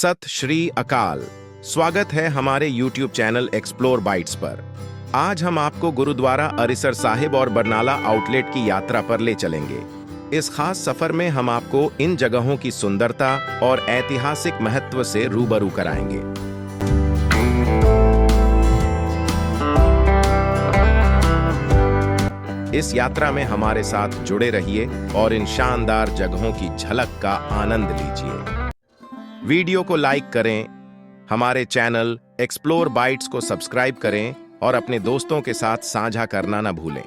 सत श्री अकाल। स्वागत है हमारे YouTube चैनल एक्सप्लोर बाइट्स पर। आज हम आपको गुरुद्वारा अरिसर साहिब और बरनाला आउटलेट की यात्रा पर ले चलेंगे। इस खास सफर में हम आपको इन जगहों की सुंदरता और ऐतिहासिक महत्व से रूबरू कराएंगे। इस यात्रा में हमारे साथ जुड़े रहिए और इन शानदार जगहों की झलक का आनंद लीजिए। वीडियो को लाइक करें, हमारे चैनल एक्सप्लोर बाइट्स को सब्सक्राइब करें और अपने दोस्तों के साथ साझा करना न भूलें।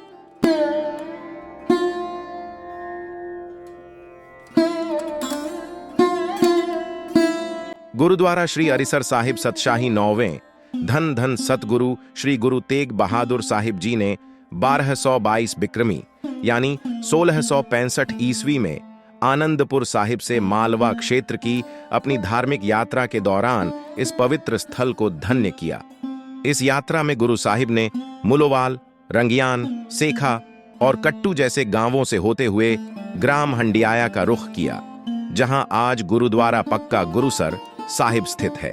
गुरुद्वारा श्री अरिसर साहिब सतशाही 9वें धन धन सतगुरु श्री गुरु तेग बहादुर साहिब जी ने 1222 बिक्रमी यानी 1665 ईस्वी में आनंदपुर साहिब से मालवा क्षेत्र की अपनी धार्मिक यात्रा के दौरान इस पवित्र स्थल को धन्य किया। इस यात्रा में गुरु साहिब ने मुलोवाल, रंगियान, सेखा और कट्टू जैसे गांवों से होते हुए ग्राम हंडियाया का रुख किया, जहां आज गुरुद्वारा पक्का गुरुसर साहिब स्थित है।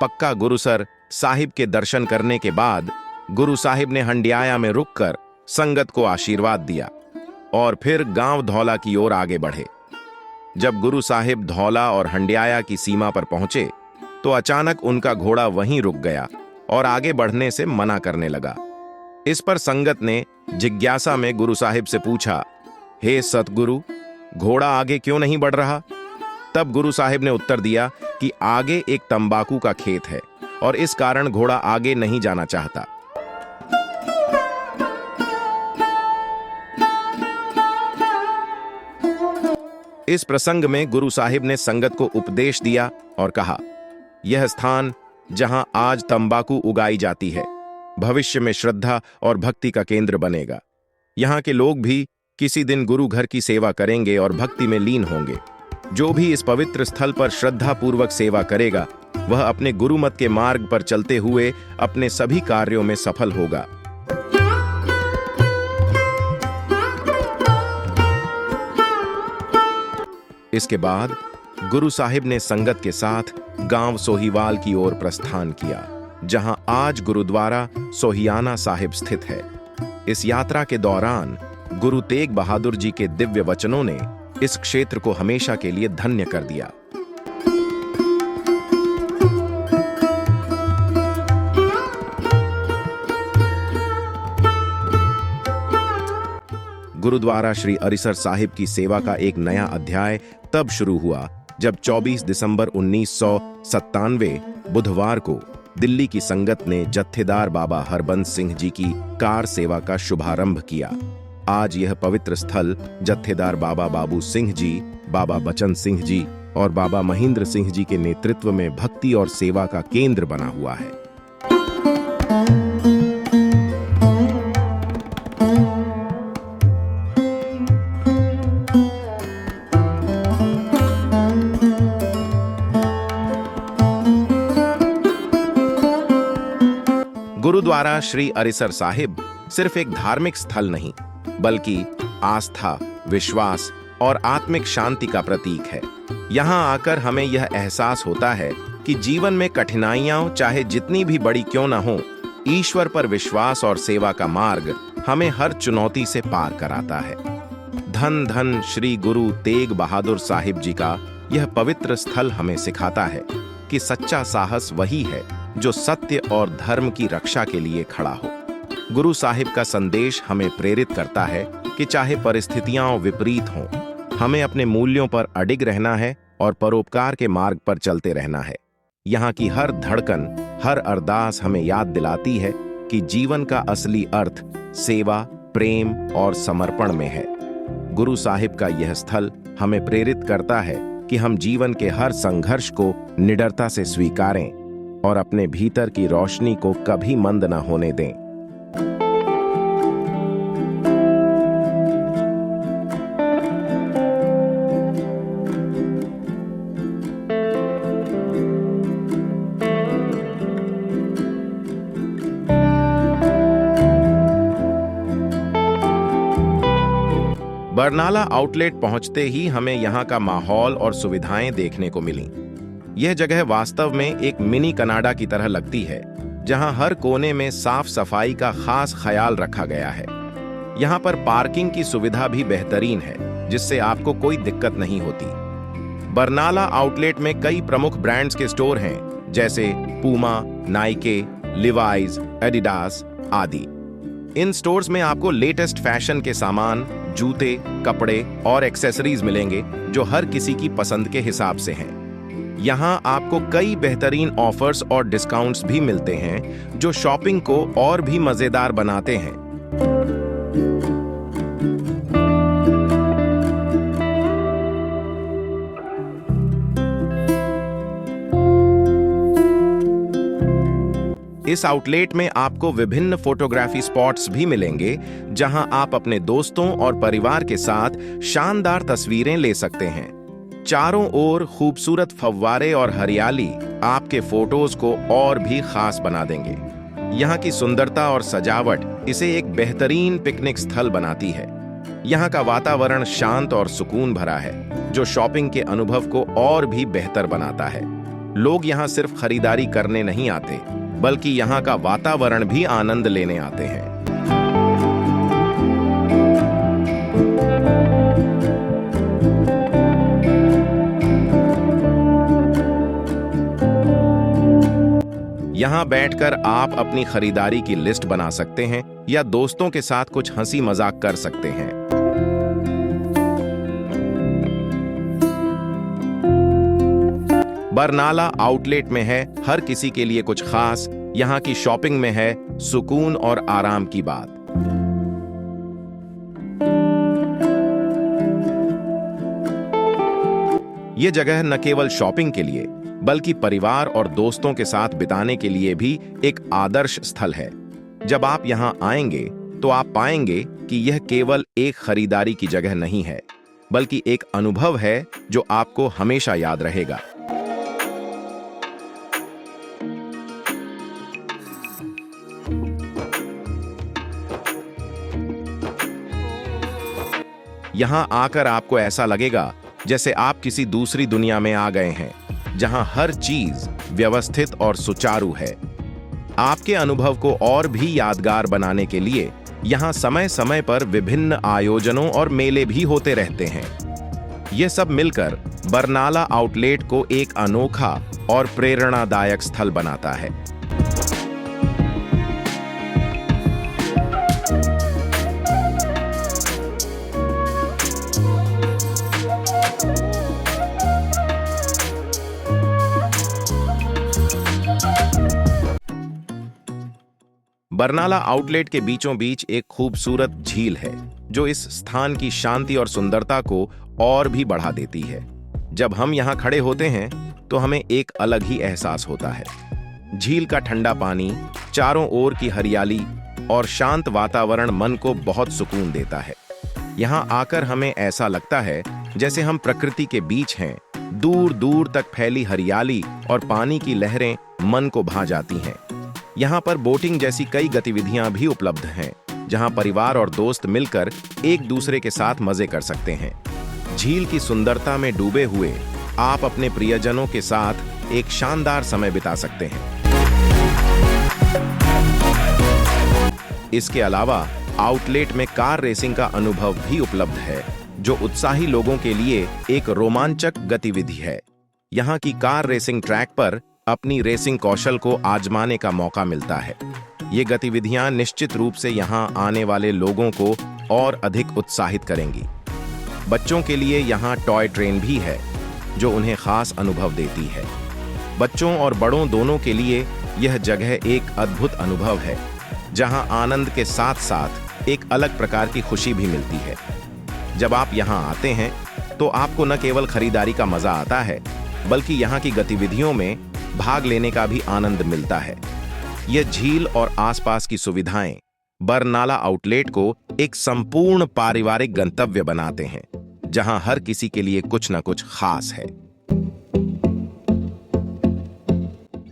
पक्का गुरुसर साहिब के दर्शन करने के बाद गुरु साहिब ने हंडियाया में रुककर संगत को आशीर्वाद दिया और फिर गांव धौला की ओर आगे बढ़े। जब गुरु साहिब धौला और हंडियाया की सीमा पर पहुंचे तो अचानक उनका घोड़ा वहीं रुक गया और आगे बढ़ने से मना करने लगा। इस पर संगत ने जिज्ञासा में गुरु साहिब से पूछा, हे सतगुरु, घोड़ा आगे क्यों नहीं बढ़ रहा? तब गुरु साहिब ने उत्तर दिया कि आगे एक तंबाकू का खेत है और इस कारण घोड़ा आगे नहीं जाना चाहता। इस प्रसंग में गुरु साहिब ने संगत को उपदेश दिया और कहा, यह स्थान जहां आज तंबाकू उगाई जाती है, भविष्य में श्रद्धा और भक्ति का केंद्र बनेगा। यहां के लोग भी किसी दिन गुरु घर की सेवा करेंगे और भक्ति में लीन होंगे। जो भी इस पवित्र स्थल पर श्रद्धा पूर्वक सेवा करेगा, वह अपने गुरुमत के मार्ग पर चलते हुए अपने सभी कार्यों में सफल होगा। इसके बाद गुरु साहिब ने संगत के साथ गांव सोहीवाल की ओर प्रस्थान किया, जहां आज गुरुद्वारा सोहियाना साहिब स्थित है। इस यात्रा के दौरान गुरु तेग बहादुर जी के दिव्य वचनों ने इस क्षेत्र को हमेशा के लिए धन्य कर दिया। गुरुद्वारा श्री अरिसर साहिब की सेवा का एक नया अध्याय तब शुरू हुआ जब 24 दिसंबर 1997 बुधवार को दिल्ली की संगत ने जत्थेदार बाबा हरबंस सिंह जी की कार सेवा का शुभारंभ किया। आज यह पवित्र स्थल जत्थेदार बाबा बाबू सिंह जी, बाबा बचन सिंह जी और बाबा महेंद्र सिंह जी के नेतृत्व में भक्ति और सेवा का केंद्र बना हुआ है। गुरुद्वारा श्री अरिसर साहिब सिर्फ एक धार्मिक स्थल नहीं, बल्कि आस्था, विश्वास और आत्मिक शांति का प्रतीक है। यहाँ आकर हमें यह एहसास होता है कि जीवन में कठिनाइयां चाहे जितनी भी बड़ी क्यों न हो, ईश्वर पर विश्वास और सेवा का मार्ग हमें हर चुनौती से पार कराता है। धन धन श्री गुरु तेग बहादुर साहिब जी का यह पवित्र स्थल हमें सिखाता है कि सच्चा साहस वही है जो सत्य और धर्म की रक्षा के लिए खड़ा हो। गुरु साहिब का संदेश हमें प्रेरित करता है कि चाहे परिस्थितियां विपरीत हों, हमें अपने मूल्यों पर अडिग रहना है और परोपकार के मार्ग पर चलते रहना है। यहाँ की हर धड़कन, हर अरदास हमें याद दिलाती है कि जीवन का असली अर्थ सेवा, प्रेम और समर्पण में है। गुरु साहिब का यह स्थल हमें प्रेरित करता है कि हम जीवन के हर संघर्ष को निडरता से स्वीकारें और अपने भीतर की रोशनी को कभी मंद न होने दें। बरनाला आउटलेट पहुंचते ही हमें यहाँ का माहौल और सुविधाएं देखने को मिली। यह जगह वास्तव में एक मिनी कनाडा की तरह लगती है, जहां हर कोने में साफ सफाई का खास ख्याल रखा गया है। यहाँ पर पार्किंग की सुविधा भी बेहतरीन है, जिससे आपको कोई दिक्कत नहीं होती। बरनाला आउटलेट में कई प्रमुख ब्रांड्स के स्टोर हैं, जैसे पूमा, नाइके, लिवाइज, एडिडास आदि। इन स्टोर्स में आपको लेटेस्ट फैशन के सामान, जूते, कपड़े और एक्सेसरीज मिलेंगे, जो हर किसी की पसंद के हिसाब से हैं। यहाँ आपको कई बेहतरीन ऑफर्स और डिस्काउंट्स भी मिलते हैं, जो शॉपिंग को और भी मजेदार बनाते हैं। इस आउटलेट में आपको विभिन्न फोटोग्राफी स्पॉट्स भी मिलेंगे, जहां आप अपने दोस्तों और परिवार के साथ शानदार तस्वीरें ले सकते हैं। चारों ओर खूबसूरत फव्वारे और हरियाली आपके फोटोज को और भी खास बना देंगे। यहाँ की सुंदरता और सजावट इसे एक बेहतरीन पिकनिक स्थल बनाती है। यहाँ का वातावरण शांत और सुकून भरा है, जो शॉपिंग के अनुभव को और भी बेहतर बनाता है। लोग यहाँ सिर्फ खरीदारी करने नहीं आते, बल्कि यहाँ का वातावरण भी आनंद लेने आते हैं। यहाँ बैठकर आप अपनी खरीदारी की लिस्ट बना सकते हैं या दोस्तों के साथ कुछ हंसी मजाक कर सकते हैं। बरनाला आउटलेट में है हर किसी के लिए कुछ खास। यहाँ की शॉपिंग में है सुकून और आराम की बात। ये जगह न केवल शॉपिंग के लिए, बल्कि परिवार और दोस्तों के साथ बिताने के लिए भी एक आदर्श स्थल है। जब आप यहाँ आएंगे तो आप पाएंगे कि यह केवल एक खरीदारी की जगह नहीं है, बल्कि एक अनुभव है जो आपको हमेशा याद रहेगा। यहाँ आकर आपको ऐसा लगेगा जैसे आप किसी दूसरी दुनिया में आ गए हैं, जहां हर चीज व्यवस्थित और सुचारू है। आपके अनुभव को और भी यादगार बनाने के लिए यहाँ समय समय पर विभिन्न आयोजनों और मेले भी होते रहते हैं। ये सब मिलकर बरनाला आउटलेट को एक अनोखा और प्रेरणादायक स्थल बनाता है। बरनाला आउटलेट के बीचों बीच एक खूबसूरत झील है, जो इस स्थान की शांति और सुंदरता को और भी बढ़ा देती है। जब हम यहाँ खड़े होते हैं तो हमें एक अलग ही एहसास होता है। झील का ठंडा पानी, चारों ओर की हरियाली और शांत वातावरण मन को बहुत सुकून देता है। यहाँ आकर हमें ऐसा लगता है जैसे हम प्रकृति के बीच हैं। दूर दूर तक फैली हरियाली और पानी की लहरें मन को भा जाती हैं। यहाँ पर बोटिंग जैसी कई गतिविधियां भी उपलब्ध हैं, जहाँ परिवार और दोस्त मिलकर एक दूसरे के साथ मजे कर सकते हैं। झील की सुंदरता में डूबे हुए आप अपने प्रियजनों के साथ एक शानदार समय बिता सकते हैं। इसके अलावा आउटलेट में कार रेसिंग का अनुभव भी उपलब्ध है, जो उत्साही लोगों के लिए एक रोमांचक गतिविधि है। यहाँ की कार रेसिंग ट्रैक पर अपनी रेसिंग कौशल को आजमाने का मौका मिलता है। ये गतिविधियां निश्चित रूप से यहाँ आने वाले लोगों को और अधिक उत्साहित करेंगी। बच्चों के लिए यहाँ टॉय ट्रेन भी है, जो उन्हें खास अनुभव देती है। बच्चों और बड़ों दोनों के लिए यह जगह एक अद्भुत अनुभव है, जहाँ आनंद के साथ साथ एक अलग प्रकार की खुशी भी मिलती है। जब आप यहाँ आते हैं तो आपको न केवल खरीदारी का मजा आता है, बल्कि यहाँ की गतिविधियों में भाग लेने का भी आनंद मिलता है। यह झील और आसपास की सुविधाएं बरनाला आउटलेट को एक संपूर्ण पारिवारिक गंतव्य बनाते हैं, जहां हर किसी के लिए कुछ न कुछ खास है।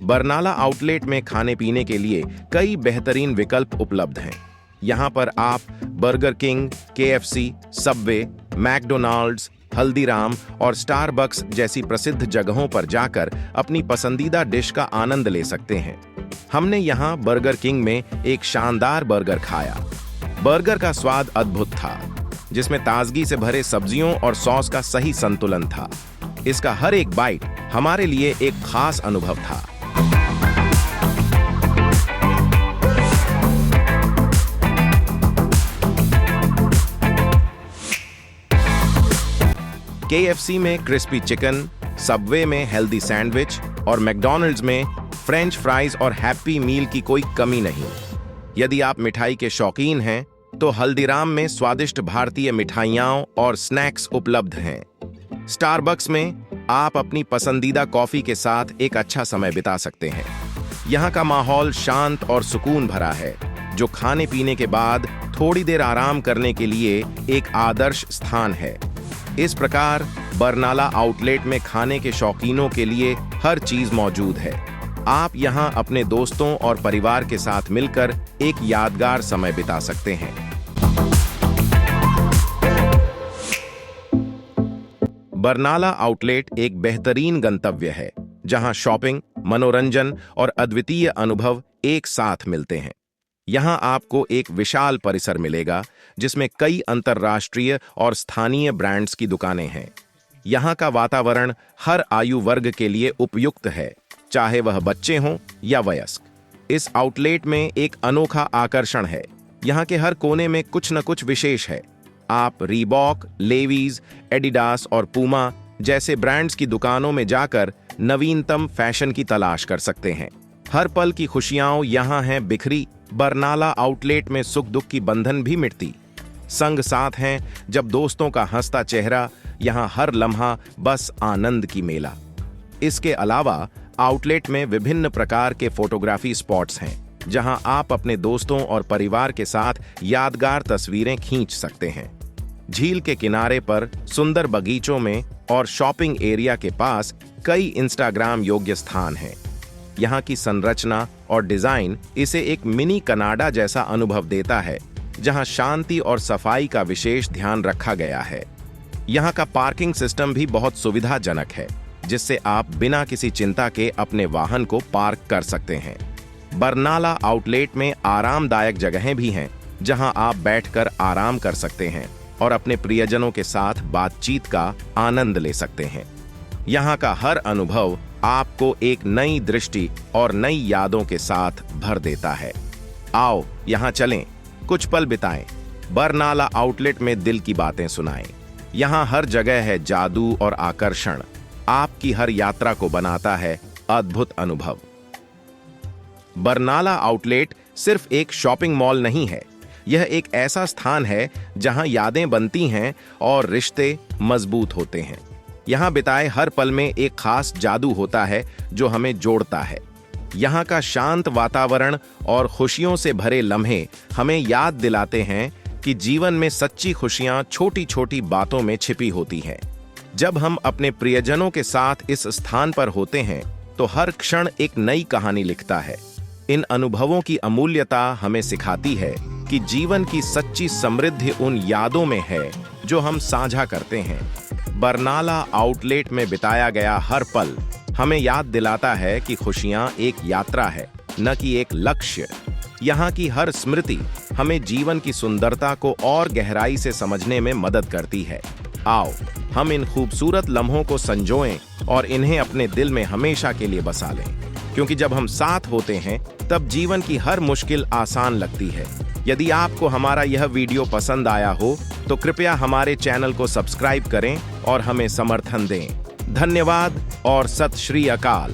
बरनाला आउटलेट में खाने पीने के लिए कई बेहतरीन विकल्प उपलब्ध हैं। यहाँ पर आप burger king, KFC, Subway McDonald's, Haldiram और स्टारबक्स जैसी प्रसिद्ध जगहों पर जाकर अपनी पसंदीदा डिश का आनंद ले सकते हैं। हमने यहाँ बर्गर किंग में एक शानदार बर्गर खाया। बर्गर का स्वाद अद्भुत था, जिसमें ताजगी से भरे सब्जियों और सॉस का सही संतुलन था। इसका हर एक बाइट हमारे लिए एक खास अनुभव था। KFC में क्रिस्पी चिकन, सबवे में हेल्दी सैंडविच और मैकडॉनल्ड्स में फ्रेंच फ्राइज और हैप्पी मील की कोई कमी नहीं। यदि आप मिठाई के शौकीन हैं, तो हल्दीराम में स्वादिष्ट भारतीय मिठाइयाँ और स्नैक्स उपलब्ध हैं। स्टारबक्स में आप अपनी पसंदीदा कॉफी के साथ एक अच्छा समय बिता सकते हैं। यहाँ का माहौल शांत और सुकून भरा है, जो खाने पीने के बाद थोड़ी देर आराम करने के लिए एक आदर्श स्थान है। इस प्रकार बरनाला आउटलेट में खाने के शौकीनों के लिए हर चीज मौजूद है। आप यहां अपने दोस्तों और परिवार के साथ मिलकर एक यादगार समय बिता सकते हैं। बरनाला आउटलेट एक बेहतरीन गंतव्य है, जहां शॉपिंग, मनोरंजन और अद्वितीय अनुभव एक साथ मिलते हैं। यहाँ आपको एक विशाल परिसर मिलेगा, जिसमें कई अंतर्राष्ट्रीय और स्थानीय ब्रांड्स की दुकानें हैं। यहाँ का वातावरण हर आयु वर्ग के लिए उपयुक्त है, चाहे वह बच्चे हों या वयस्क। इस आउटलेट में एक अनोखा आकर्षण है। यहाँ के हर कोने में कुछ न कुछ विशेष है। आप रीबॉक, लेवीज, एडिडास और पूमा जैसे ब्रांड्स की दुकानों में जाकर नवीनतम फैशन की तलाश कर सकते हैं। हर पल की खुशियां यहाँ हैं बिखरी। बरनाला आउटलेट में सुख दुख की बंधन भी मिटती। संग साथ हैं जब दोस्तों का हंसता चेहरा। यहाँ हर लम्हा बस आनंद की मेला। इसके अलावा आउटलेट में विभिन्न प्रकार के फोटोग्राफी स्पॉट्स हैं, जहां आप अपने दोस्तों और परिवार के साथ यादगार तस्वीरें खींच सकते हैं। झील के किनारे पर सुंदर बगीचों में और शॉपिंग एरिया के पास कई इंस्टाग्राम योग्य स्थान हैं। यहाँ की संरचना और डिजाइन इसे एक मिनी कनाडा जैसा अनुभव देता है, जहाँ शांति और सफाई का विशेष ध्यान रखा गया है। यहाँ का पार्किंग सिस्टम भी बहुत सुविधाजनक है, जिससे आप बिना किसी चिंता के अपने वाहन को पार्क कर सकते हैं। बरनाला आउटलेट में आरामदायक जगहें भी हैं, जहां आप बैठकर आराम कर सकते हैं और अपने प्रियजनों के साथ बातचीत का आनंद ले सकते हैं। यहाँ का हर अनुभव आपको एक नई दृष्टि और नई यादों के साथ भर देता है। आओ यहाँ चलें, कुछ पल बिताएं, बरनाला आउटलेट में दिल की बातें सुनाएं। यहाँ हर जगह है जादू और आकर्षण। आपकी हर यात्रा को बनाता है अद्भुत अनुभव। बरनाला आउटलेट सिर्फ एक शॉपिंग मॉल नहीं है, यह एक ऐसा स्थान है जहां यादें बनती हैं और रिश्ते मजबूत होते हैं। यहाँ बिताए हर पल में एक खास जादू होता है जो हमें जोड़ता है। यहाँ का शांत वातावरण और खुशियों से भरे लम्हे हमें याद दिलाते हैं कि जीवन में सच्ची खुशियाँ छोटी छोटी बातों में छिपी होती हैं। जब हम अपने प्रियजनों के साथ इस स्थान पर होते हैं, तो हर क्षण एक नई कहानी लिखता है। इन अनुभवों की अमूल्यता हमें सिखाती है कि जीवन की सच्ची समृद्धि उन यादों में है जो हम साझा करते हैं। बरनाला आउटलेट में बिताया गया हर पल हमें याद दिलाता है कि खुशियां एक यात्रा है, न कि एक लक्ष्य। यहाँ की हर स्मृति हमें जीवन की सुंदरता को और गहराई से समझने में मदद करती है। आओ हम इन खूबसूरत लम्हों को संजोएं और इन्हें अपने दिल में हमेशा के लिए बसा लें, क्योंकि जब हम साथ होते हैं तब जीवन की हर मुश्किल आसान लगती है। यदि आपको हमारा यह वीडियो पसंद आया हो तो कृपया हमारे चैनल को सब्सक्राइब करें और हमें समर्थन दें। धन्यवाद और सत श्री अकाल।